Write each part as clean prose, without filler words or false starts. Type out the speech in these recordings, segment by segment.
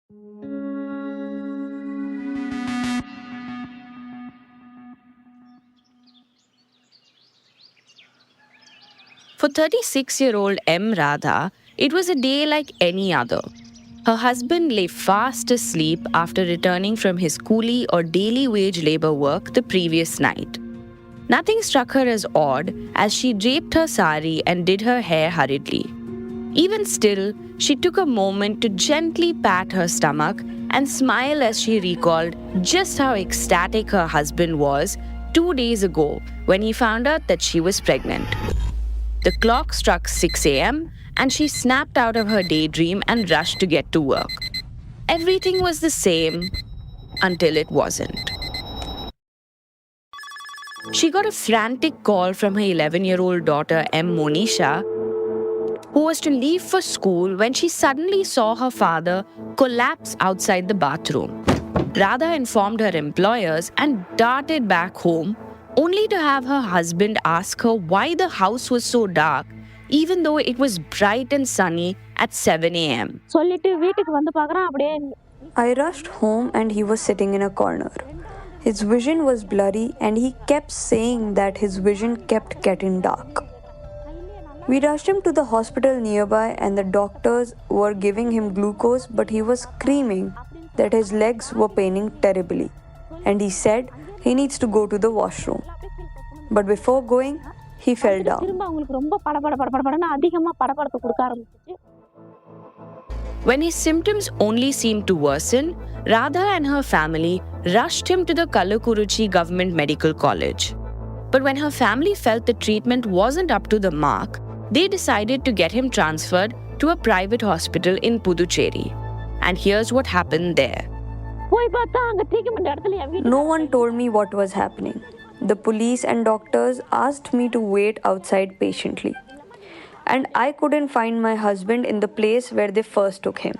For 36-year-old M. Radha, it was a day like any other. Her husband lay fast asleep after returning from his coolie or daily wage labor work the previous night. Nothing struck her as odd as she draped her sari and did her hair hurriedly. Even still, she took a moment to gently pat her stomach and smile as she recalled just how ecstatic her husband was 2 days ago when he found out that she was pregnant. The clock struck 6 a.m. and she snapped out of her daydream and rushed to get to work. Everything was the same until it wasn't. She got a frantic call from her 11-year-old daughter M. Monisha, who was to leave for school when she suddenly saw her father collapse outside the bathroom. Radha informed her employers and darted back home, only to have her husband ask her why the house was so dark, even though it was bright and sunny at 7 a.m. I rushed home and he was sitting in a corner. His vision was blurry and he kept saying that his vision kept getting dark. We rushed him to the hospital nearby and the doctors were giving him glucose, but he was screaming that his legs were paining terribly and he said he needs to go to the washroom. But before going, he fell down. When his symptoms only seemed to worsen, Radha and her family rushed him to the Kalakuruchi Government Medical College. But when her family felt the treatment wasn't up to the mark, they decided to get him transferred to a private hospital in Puducherry. And here's what happened there. No one told me what was happening. The police and doctors asked me to wait outside patiently. And I couldn't find my husband in the place where they first took him.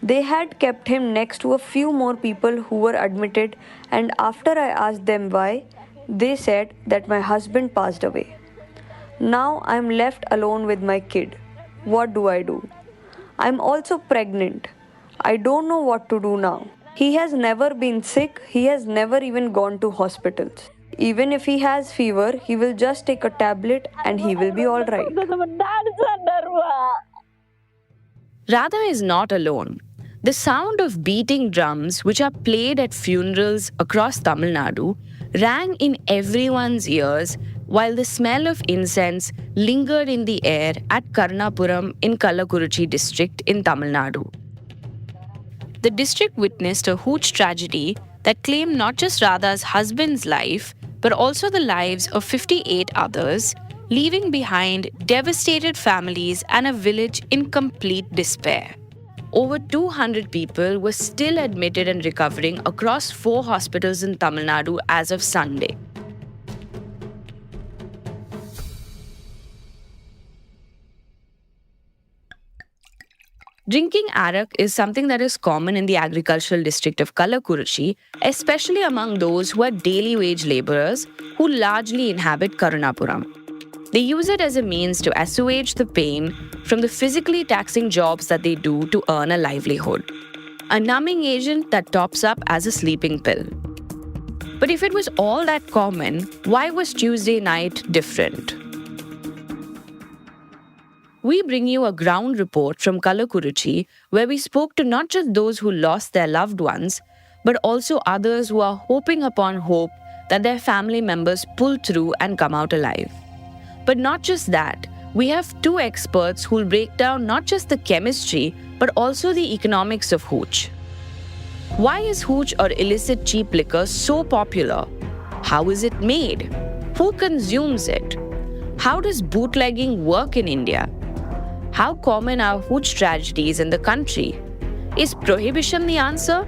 They had kept him next to a few more people who were admitted, and after I asked them why, they said that my husband passed away. Now I'm left alone with my kid. What do I do? I'm also pregnant. I don't know what to do now. He has never been sick. He has never even gone to hospitals. Even if he has fever, he will just take a tablet and he will be all right. Radha is not alone. The sound of beating drums, which are played at funerals across Tamil Nadu, rang in everyone's ears while the smell of incense lingered in the air at Karnapuram in Kalakuruchi district in Tamil Nadu. The district witnessed a huge tragedy that claimed not just Radha's husband's life, but also the lives of 58 others, leaving behind devastated families and a village in complete despair. Over 200 people were still admitted and recovering across 4 hospitals in Tamil Nadu as of Sunday. Drinking arak is something that is common in the agricultural district of Kalakuruchi, especially among those who are daily wage laborers who largely inhabit Karunapuram. They use it as a means to assuage the pain from the physically taxing jobs that they do to earn a livelihood. A numbing agent that tops up as a sleeping pill. But if it was all that common, why was Tuesday night different? We bring you a ground report from Kalakuruchi where we spoke to not just those who lost their loved ones, but also others who are hoping upon hope that their family members pull through and come out alive. But not just that, we have 2 experts who will break down not just the chemistry, but also the economics of hooch. Why is hooch or illicit cheap liquor so popular? How is it made? Who consumes it? How does bootlegging work in India? How common are hooch tragedies in the country? Is prohibition the answer?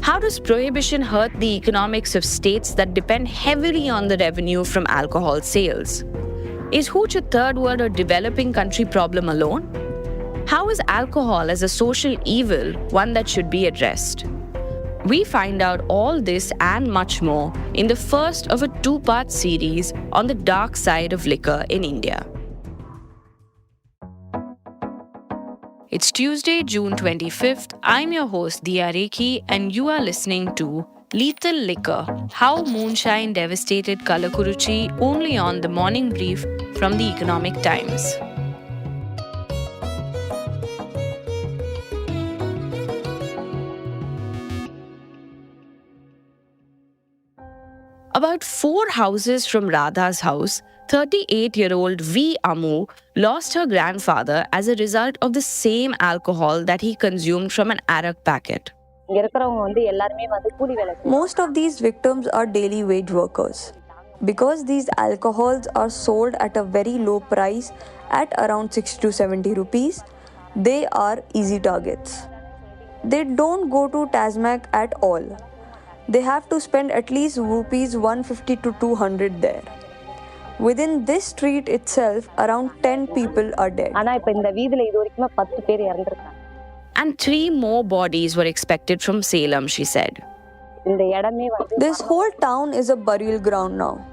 How does prohibition hurt the economics of states that depend heavily on the revenue from alcohol sales? Is hooch a third world or developing country problem alone? How is alcohol as a social evil one that should be addressed? We find out all this and much more in the first of a 2-part series on the dark side of liquor in India. It's Tuesday, June 25th. I'm your host, Diya Rekhi, and you are listening to Lethal Liquor, How Moonshine Devastated Kalakuruchi, only on the morning brief from the Economic Times. About 4 houses from Radha's house, 38-year-old V. Amu lost her grandfather as a result of the same alcohol that he consumed from an arak packet. Most of these victims are daily wage workers. Because these alcohols are sold at a very low price at around 60 to 70 rupees, they are easy targets. They don't go to Tasmac at all. They have to spend at least rupees 150 to 200 there. Within this street itself, around 10 people are dead. And 3 more bodies were expected from Salem, she said. This whole town is a burial ground now.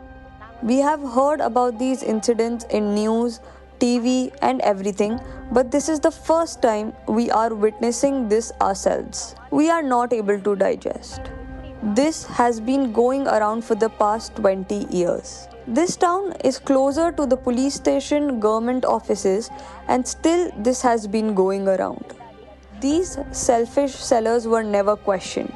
We have heard about these incidents in news, TV and everything, but this is the first time we are witnessing this ourselves. We are not able to digest. This has been going around for the past 20 years. This town is closer to the police station, government offices, and still this has been going around. These selfish sellers were never questioned.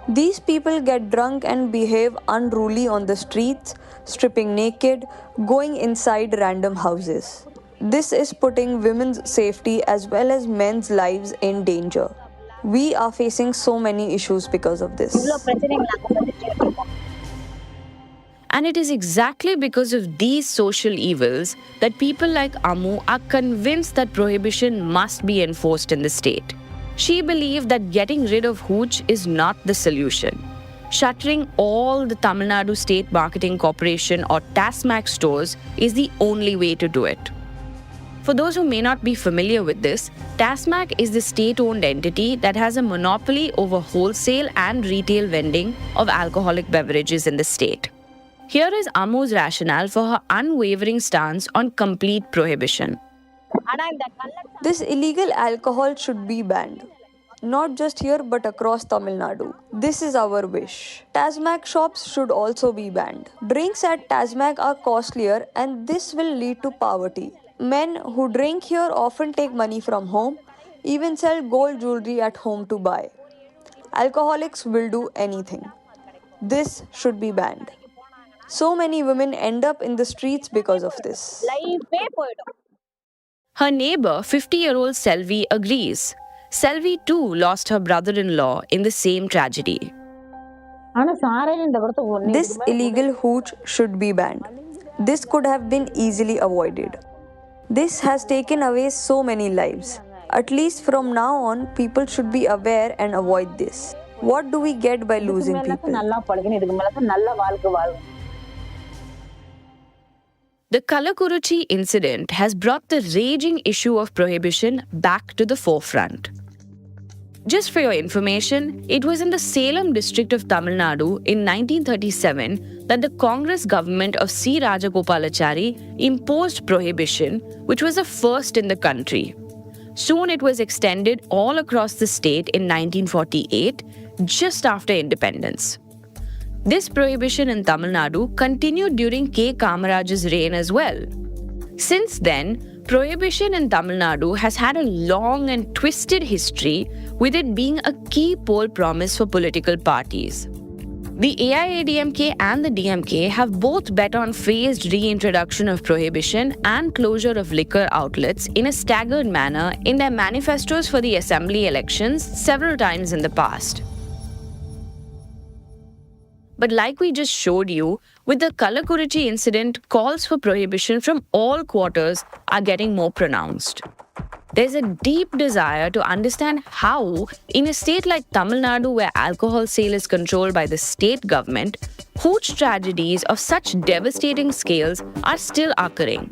These people get drunk and behave unruly on the streets, stripping naked, going inside random houses. This is putting women's safety as well as men's lives in danger. We are facing so many issues because of this. And it is exactly because of these social evils that people like Amu are convinced that prohibition must be enforced in the state. She believed that getting rid of hooch is not the solution. Shuttering all the Tamil Nadu State Marketing Corporation or TASMAC stores is the only way to do it. For those who may not be familiar with this, TASMAC is the state-owned entity that has a monopoly over wholesale and retail vending of alcoholic beverages in the state. Here is Amu's rationale for her unwavering stance on complete prohibition. This illegal alcohol should be banned. Not just here but across Tamil Nadu. This is our wish. TASMAC shops should also be banned. Drinks at TASMAC are costlier and this will lead to poverty. Men who drink here often take money from home, even sell gold jewelry at home to buy. Alcoholics will do anything. This should be banned. So many women end up in the streets because of this. Her neighbor, 50-year-old Selvi, agrees. Selvi too lost her brother-in-law in the same tragedy. This illegal hooch should be banned. This could have been easily avoided. This has taken away so many lives. At least from now on, people should be aware and avoid this. What do we get by losing people? The Kalakuruchi incident has brought the raging issue of prohibition back to the forefront. Just for your information, it was in the Salem district of Tamil Nadu in 1937 that the Congress government of C. Rajagopalachari imposed prohibition, which was a first in the country. Soon it was extended all across the state in 1948, just after independence. This prohibition in Tamil Nadu continued during K. Kamaraj's reign as well. Since then, prohibition in Tamil Nadu has had a long and twisted history, with it being a key poll promise for political parties. The AIADMK and the DMK have both bet on phased reintroduction of prohibition and closure of liquor outlets in a staggered manner in their manifestos for the assembly elections several times in the past. But like we just showed you, with the Kalakuruchi incident, calls for prohibition from all quarters are getting more pronounced. There's a deep desire to understand how, in a state like Tamil Nadu where alcohol sale is controlled by the state government, hooch tragedies of such devastating scales are still occurring.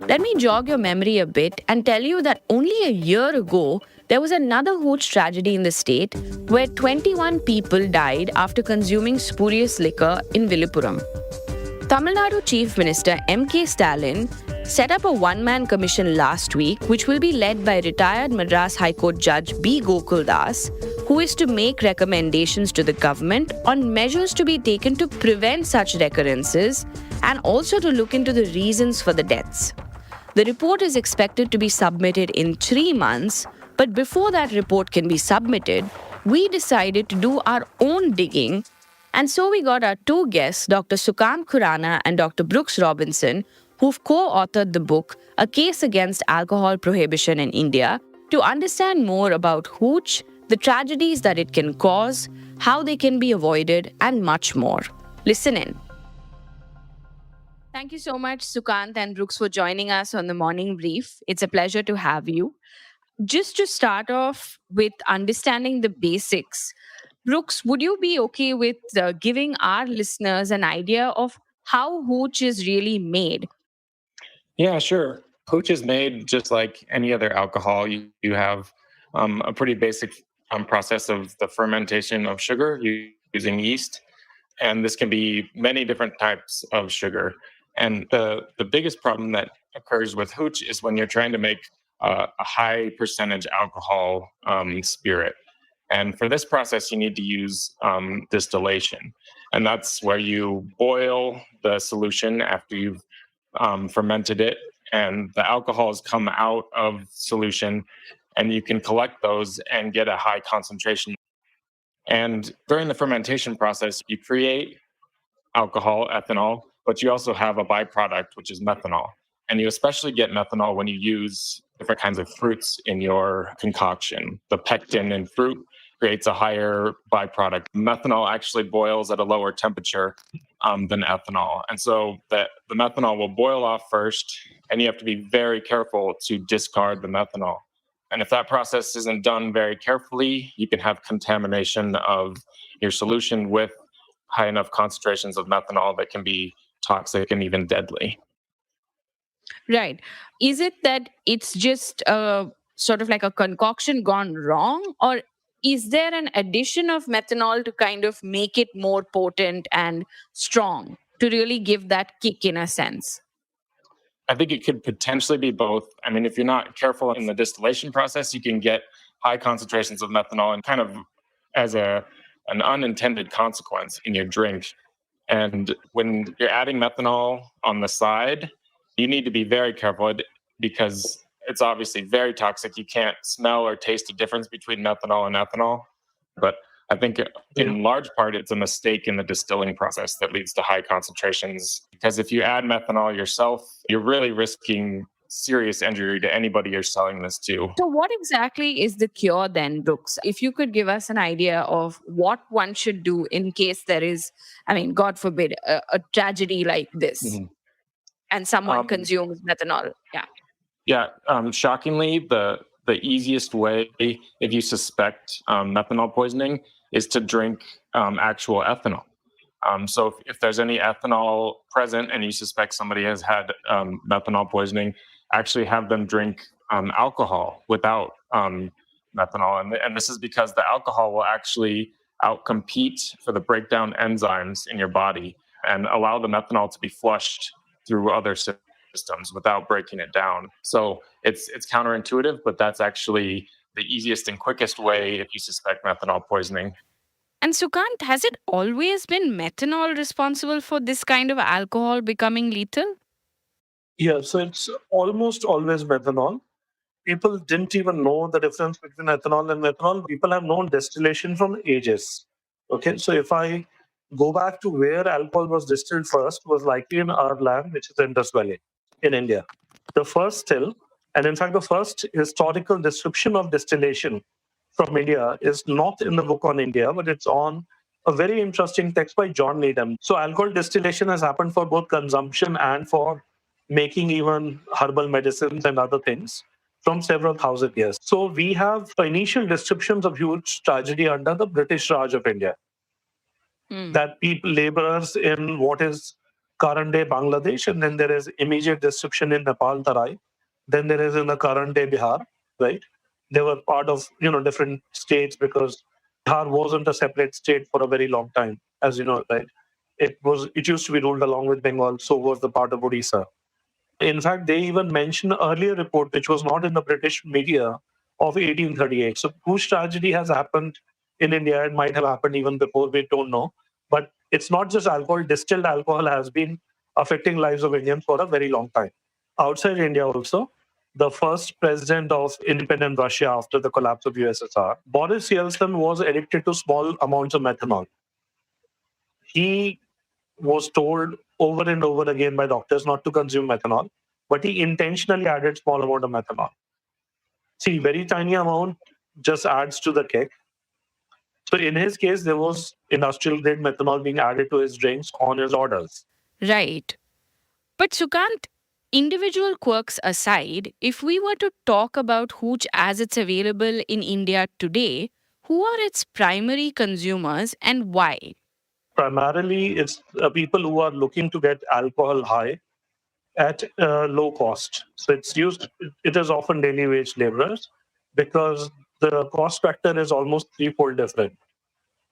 Let me jog your memory a bit and tell you that only a year ago, there was another hooch tragedy in the state where 21 people died after consuming spurious liquor in Villupuram. Tamil Nadu Chief Minister M.K. Stalin set up a one-man commission last week, which will be led by retired Madras High Court Judge B. Gokul Das, who is to make recommendations to the government on measures to be taken to prevent such recurrences and also to look into the reasons for the deaths. The report is expected to be submitted in 3 months, but before that report can be submitted, we decided to do our own digging, and so we got our two guests, Dr. Sukant Khurana and Dr. Brooks Robinson, who've co-authored the book, A Case Against Alcohol Prohibition in India, to understand more about hooch, the tragedies that it can cause, how they can be avoided, and much more. Listen in. Thank you so much, Sukant and Brooks, for joining us on the morning brief. It's a pleasure to have you. Just to start off with understanding the basics, Brooks, would you be okay with giving our listeners an idea of how hooch is really made? Yeah, sure. Hooch is made just like any other alcohol. You have a pretty basic process of the fermentation of sugar using yeast, and this can be many different types of sugar. And the biggest problem that occurs with hooch is when you're trying to make a high percentage alcohol spirit. And for this process, you need to use distillation, and that's where you boil the solution after you've fermented it, and the alcohols come out of solution, and you can collect those and get a high concentration. And during the fermentation process, you create alcohol, ethanol, but you also have a byproduct, which is methanol. And you especially get methanol when you use different kinds of fruits in your concoction. The pectin in fruit creates a higher byproduct. Methanol actually boils at a lower temperature than ethanol. And so the methanol will boil off first, and you have to be very careful to discard the methanol. And if that process isn't done very carefully, you can have contamination of your solution with high enough concentrations of methanol that can be toxic and even deadly. Right. Is it that it's just sort of like a concoction gone wrong, or is there an addition of methanol to kind of make it more potent and strong to really give that kick in a sense? I think it could potentially be both. I mean, if you're not careful in the distillation process, you can get high concentrations of methanol and kind of as an unintended consequence in your drink. And when you're adding methanol on the side, you need to be very careful because it's obviously very toxic. You can't smell or taste the difference between methanol and ethanol. But I think in large part, it's a mistake in the distilling process that leads to high concentrations. Because if you add methanol yourself, you're really risking serious injury to anybody you're selling this to. So, what exactly is the cure then, Brooks? If you could give us an idea of what one should do in case there is, I mean, God forbid, a tragedy like this Mhm. and someone Um, consumes methanol. Yeah. Yeah, shockingly, the easiest way if you suspect methanol poisoning is to drink actual ethanol. So if there's any ethanol present and you suspect somebody has had methanol poisoning, actually have them drink alcohol without methanol. And this is because the alcohol will actually outcompete for the breakdown enzymes in your body and allow the methanol to be flushed through other systems without breaking it down. So it's counterintuitive, but that's actually the easiest and quickest way if you suspect methanol poisoning. And Sukant, has it always been methanol responsible for this kind of alcohol becoming lethal? Yeah, so it's almost always methanol. People didn't even know the difference between ethanol and methanol. People have known distillation from ages. Okay, so if I go back to where alcohol was distilled first, was likely in our land, which is the Indus Valley in India. The first still, and in fact, the first historical description of distillation from India is not in the book on India, but it's on a very interesting text by John Needham. So alcohol distillation has happened for both consumption and for making even herbal medicines and other things from several thousand years. So we have initial descriptions of huge tragedy under the British Raj of India. That people, laborers in what is current day Bangladesh, and then there is immediate description in Nepal, Tarai. Then there is in the current day Bihar, right? They were part of different states because Bihar wasn't a separate state for a very long time, as you know, right? It used to be ruled along with Bengal, so was the part of Odisha. In fact, they even mention an earlier report, which was not in the British media, of 1838. So Hoosh tragedy has happened in India. It might have happened even before, we don't know. But it's not just alcohol. Distilled alcohol has been affecting lives of Indians for a very long time. Outside India also, the first president of independent Russia after the collapse of USSR, Boris Yeltsin, was addicted to small amounts of methanol. He was told over and over again by doctors not to consume methanol, but he intentionally added small amount of methanol. See, very tiny amount just adds to the kick. So in his case, there was industrial grade methanol being added to his drinks on his orders. Right. But Sukant, individual quirks aside, if we were to talk about hooch as it's available in India today, who are its primary consumers and why? Primarily, it's people who are looking to get alcohol high at low cost. So it's used, it is often daily wage laborers because the cost factor is almost threefold different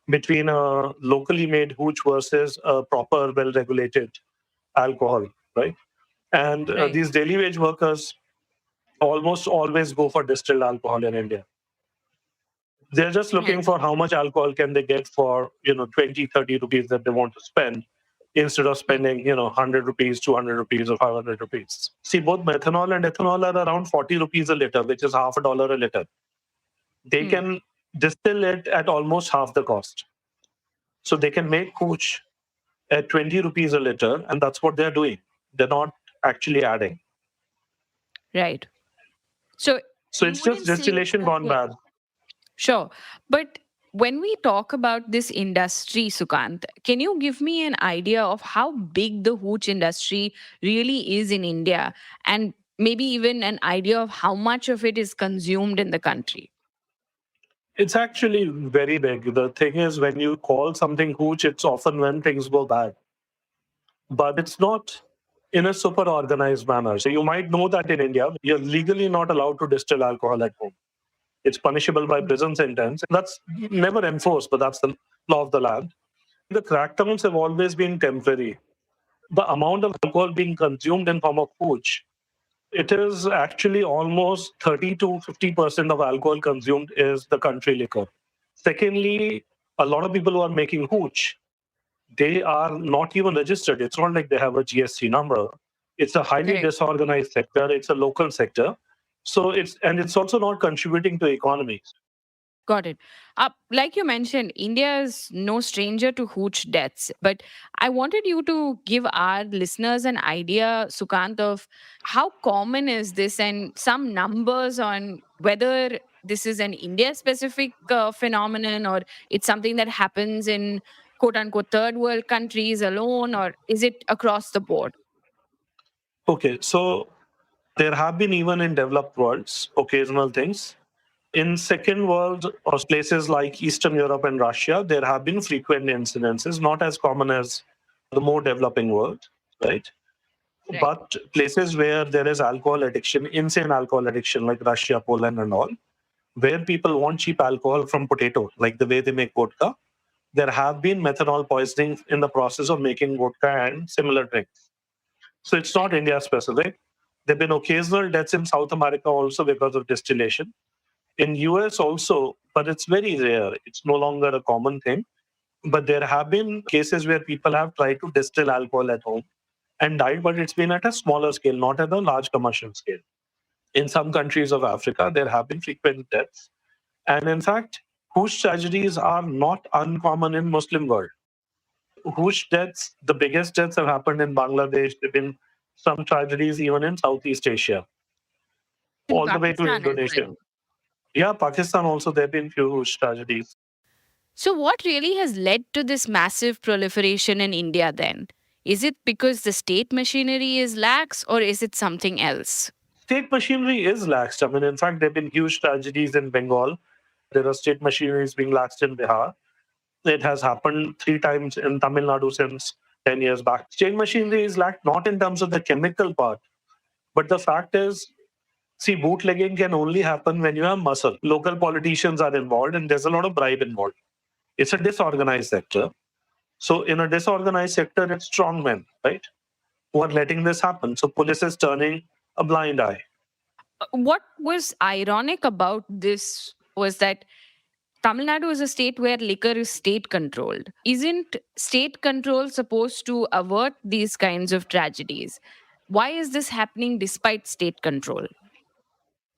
between a locally made hooch versus a proper, well regulated alcohol, right? And Right. these daily wage workers almost always go for distilled alcohol in India. They're just looking Right. for how much alcohol can they get for 20, 30 rupees that they want to spend instead of spending 100 rupees, 200 rupees, or 500 rupees. See, both methanol and ethanol are around 40 rupees a liter, which is half a dollar a liter. They Hmm. can distill it at almost half the cost. So they can make hooch at 20 rupees a liter, and that's what they're doing. They're not actually adding. Right. So So you it's just wouldn't say distillation that gone bad. sure. But when we talk about this industry, Sukant, can you give me an idea of how big the hooch industry really is in India and maybe even an idea of how much of it is consumed in the country? It's actually very big. The thing is, when you call something hooch, it's often when things go bad. But it's not in a super organized manner. So you might know that in India, you're legally not allowed to distill alcohol at home. It's punishable by prison sentence. That's never enforced, but that's the law of the land. The crackdowns have always been temporary. The amount of alcohol being consumed in form of hooch, it is actually almost 30 to 50% of alcohol consumed is the country liquor. Secondly, a lot of people who are making hooch, they are not even registered. It's not like they have a GST number. It's a highly Correct. disorganized sector. It's a local sector. So it's also not contributing to economy. Got it. Like you mentioned, India is no stranger to hooch deaths. But I wanted you to give our listeners an idea, Sukant, of how common is this and some numbers on whether this is an India specific phenomenon or it's something that happens in quote unquote third world countries alone, or is it across the board? Okay, so there have been even in developed worlds occasional things. In second world or places like Eastern Europe and Russia, there have been frequent incidences, not as common as the more developing world, right? Right. But places where there is alcohol addiction, insane alcohol addiction, like Russia, Poland, and all, where people want cheap alcohol from potato, like the way they make vodka, there have been methanol poisoning in the process of making vodka and similar drinks. So it's not Right. India specific. There have been occasional deaths in South America also because of distillation. In US also, but it's very rare. It's no longer a common thing. But there have been cases where people have tried to distill alcohol at home and died, but it's been at a smaller scale, not at a large commercial scale. In some countries of Africa, there have been frequent deaths. And in fact, whose tragedies are not uncommon in Muslim world. Whose deaths, the biggest deaths have happened in Bangladesh. There have been some tragedies even in Southeast Asia, In all the way to Pakistan as Indonesia. well. Yeah, Pakistan also, there have been few huge tragedies. So, what really has led to this massive proliferation in India then? Is it because the state machinery is lax or is it something else? State machinery is laxed. I mean, in fact, there have been huge tragedies in Bengal. There are state machineries being laxed in Bihar. It has happened 3 times in Tamil Nadu since 10 years back. State machinery is lacked not in terms of the chemical part, but the fact is, see, bootlegging can only happen when you have muscle. Local politicians are involved and there's a lot of bribe involved. It's a disorganized sector. So in a disorganized sector, it's strong men, right? who are letting this happen. So police is turning a blind eye. What was ironic about this was that Tamil Nadu is a state where liquor is state controlled. Isn't state control supposed to avert these kinds of tragedies? Why is this happening despite state control?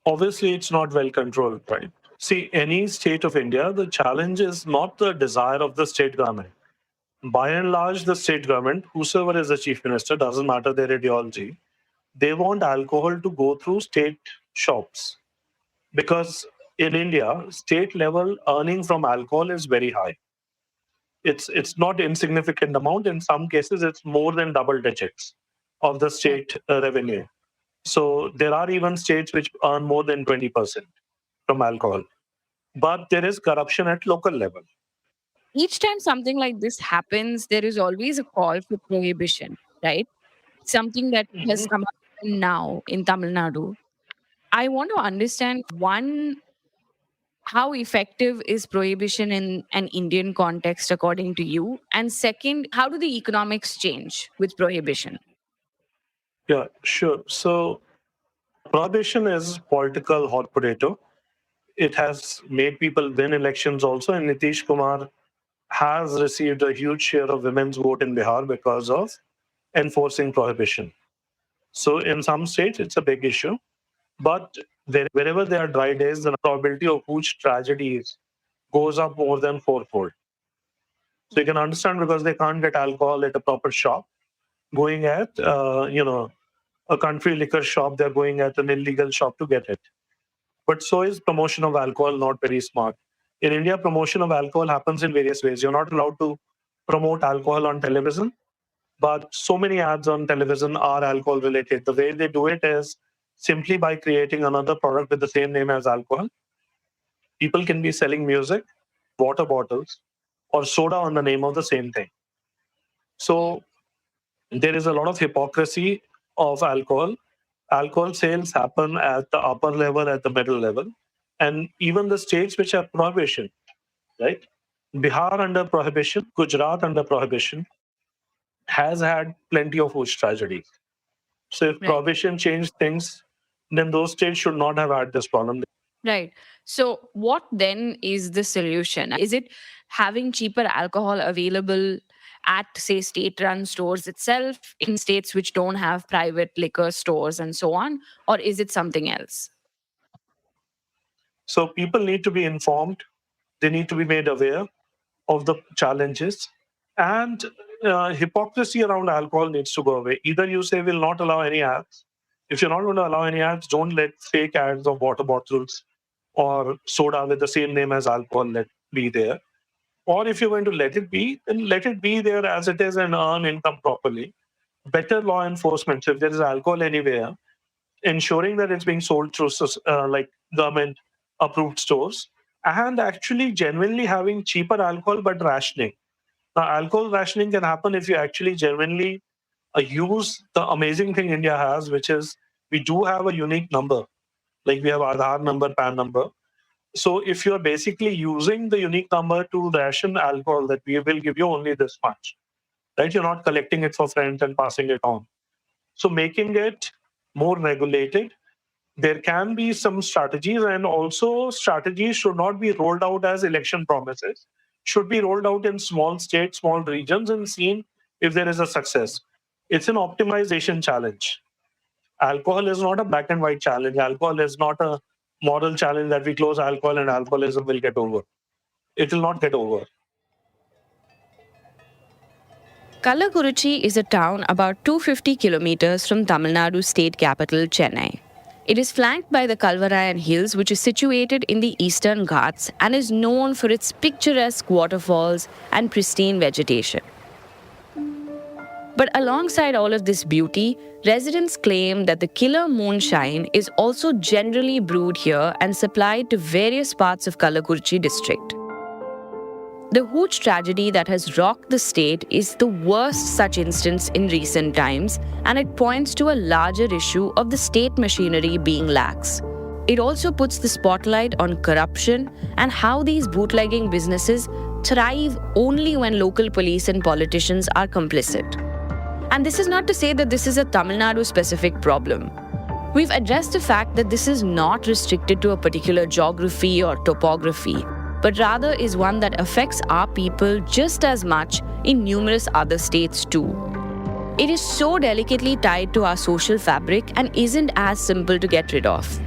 Obviously, it's not well controlled, right? See, any state of India, the challenge is not the desire of the state government. By and large, the state government, whosoever is the chief minister, doesn't matter their ideology, they want alcohol to go through state shops. Because in India, state level earning from alcohol is very high. It's not insignificant amount. In some cases, it's more than double digits of the state revenue. So there are even states which earn more than 20% from alcohol. But there is corruption at local level. Each time something like this happens, there is always a call for prohibition, right? Something that has Mhm. come up now in Tamil Nadu. I want to understand one, how effective is prohibition in an Indian context according to you? And second, how do the economics change with prohibition? Yeah, sure. So prohibition is political hot potato. It has made people win elections also, and Nitish Kumar has received a huge share of women's vote in Bihar because of enforcing prohibition. So in some states, it's a big issue. But wherever there are dry days, the probability of huge tragedies goes up more than fourfold. So you can understand because they can't get alcohol at a proper shop. Going at, a country liquor shop, they're going at an illegal shop to get it. But so is promotion of alcohol not very smart. In India, promotion of alcohol happens in various ways. You're not allowed to promote alcohol on television, but so many ads on television are alcohol related. The way they do it is simply by creating another product with the same name as alcohol. People can be selling music, water bottles, or soda on the name of the same thing. So there is a lot of hypocrisy of alcohol. Alcohol sales happen at the upper level, at the middle level, and even the states which have prohibition, right? Bihar under prohibition, Gujarat under prohibition, has had plenty of huge tragedies. So if Right. prohibition changed things, then those states should not have had this problem. Right. So, what then is the solution? Is it having cheaper alcohol available at, say, state run stores itself in states which don't have private liquor stores and so on? Or is it something else? So people need to be informed. They need to be made aware of the challenges. And hypocrisy around alcohol needs to go away. Either you say we'll not allow any ads. If you're not going to allow any ads, don't let fake ads of water bottles or soda with the same name as alcohol let be there. Or if you're going to let it be, then let it be there as it is and earn income properly. Better law enforcement. So if there is alcohol anywhere, ensuring that it's being sold through like government approved stores, and actually genuinely having cheaper alcohol but rationing. Now, alcohol rationing can happen if you actually genuinely use the amazing thing India has, which is we do have a unique number. Like we have Aadhaar number, PAN number. So if you're basically using the unique number to ration alcohol, that we will give you only this much, right? You're not collecting it for friends and passing it on. So making it more regulated, there can be some strategies, and also strategies should not be rolled out as election promises, should be rolled out in small states, small regions, and seen if there is a success. It's an optimization challenge. Alcohol is not a black and white challenge. Alcohol is not a moral challenge that we close alcohol and alcoholism will get over. It will not get over. Kallakurichi is a town about 250 kilometers from Tamil Nadu state capital, Chennai. It is flanked by the Kalvarayan Hills, which is situated in the eastern Ghats and is known for its picturesque waterfalls and pristine vegetation. But alongside all of this beauty, residents claim that the killer moonshine is also generally brewed here and supplied to various parts of Kallakurichi district. The huge tragedy that has rocked the state is the worst such instance in recent times, and it points to a larger issue of the state machinery being lax. It also puts the spotlight on corruption and how these bootlegging businesses thrive only when local police and politicians are complicit. And this is not to say that this is a Tamil Nadu specific problem. We've addressed the fact that this is not restricted to a particular geography or topography, but rather is one that affects our people just as much in numerous other states too. It is so delicately tied to our social fabric and isn't as simple to get rid of.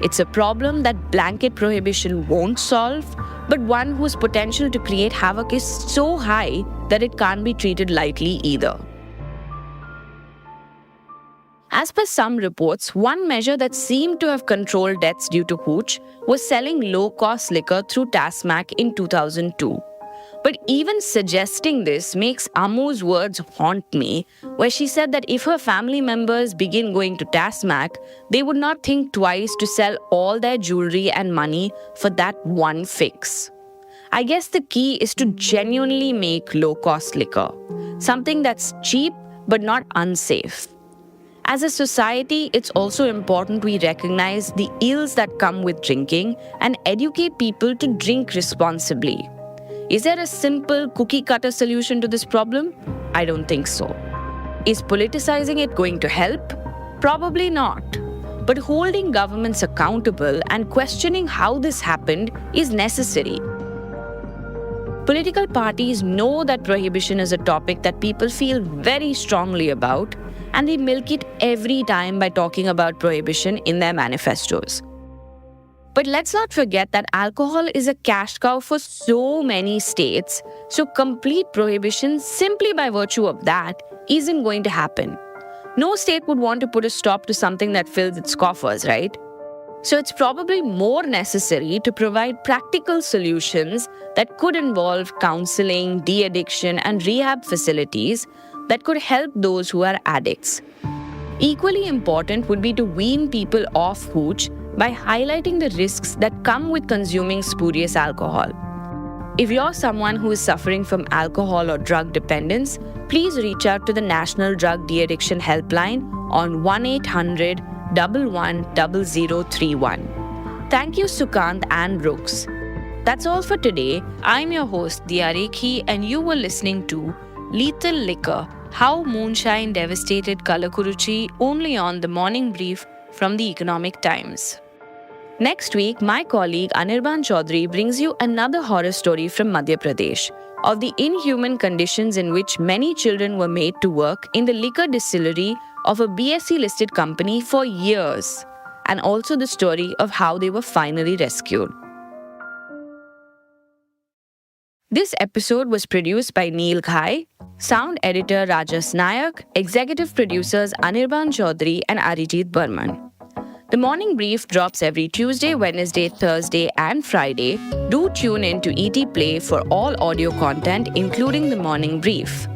It's a problem that blanket prohibition won't solve, but one whose potential to create havoc is so high that it can't be treated lightly either. As per some reports, one measure that seemed to have controlled deaths due to hooch was selling low-cost liquor through TASMAC in 2002. But even suggesting this makes Ammu's words haunt me, where she said that if her family members begin going to TASMAC, they would not think twice to sell all their jewelry and money for that one fix. I guess the key is to genuinely make low-cost liquor, something that's cheap but not unsafe. As a society, it's also important we recognize the ills that come with drinking and educate people to drink responsibly. Is there a simple cookie-cutter solution to this problem? I don't think so. Is politicizing it going to help? Probably not. But holding governments accountable and questioning how this happened is necessary. Political parties know that prohibition is a topic that people feel very strongly about, and they milk it every time by talking about prohibition in their manifestos. But let's not forget that alcohol is a cash cow for so many states, so complete prohibition simply by virtue of that isn't going to happen. No state would want to put a stop to something that fills its coffers, right? So it's probably more necessary to provide practical solutions that could involve counseling, de-addiction, and rehab facilities that could help those who are addicts. Equally important would be to wean people off hooch by highlighting the risks that come with consuming spurious alcohol. If you're someone who is suffering from alcohol or drug dependence, please reach out to the National Drug De-Addiction Helpline on 1-800-11-0031. Thank you, Sukant and Brooks. That's all for today. I'm your host, Diya Rekhi, and you were listening to Lethal Liquor, How Moonshine Devastated Kalakuruchi, only on The Morning Brief from The Economic Times. Next week, my colleague Anirban Chaudhary brings you another horror story from Madhya Pradesh of the inhuman conditions in which many children were made to work in the liquor distillery of a BSE-listed company for years, and also the story of how they were finally rescued. This episode was produced by Neil Ghai, sound editor Rajas Nayak, executive producers Anirban Chaudhary and Arijit Burman. The Morning Brief drops every Tuesday, Wednesday, Thursday and Friday. Do tune in to ET Play for all audio content, including The Morning Brief.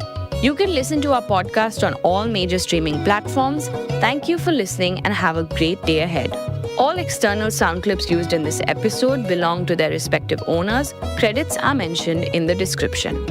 You can listen to our podcast on all major streaming platforms. Thank you for listening and have a great day ahead. All external sound clips used in this episode belong to their respective owners. Credits are mentioned in the description.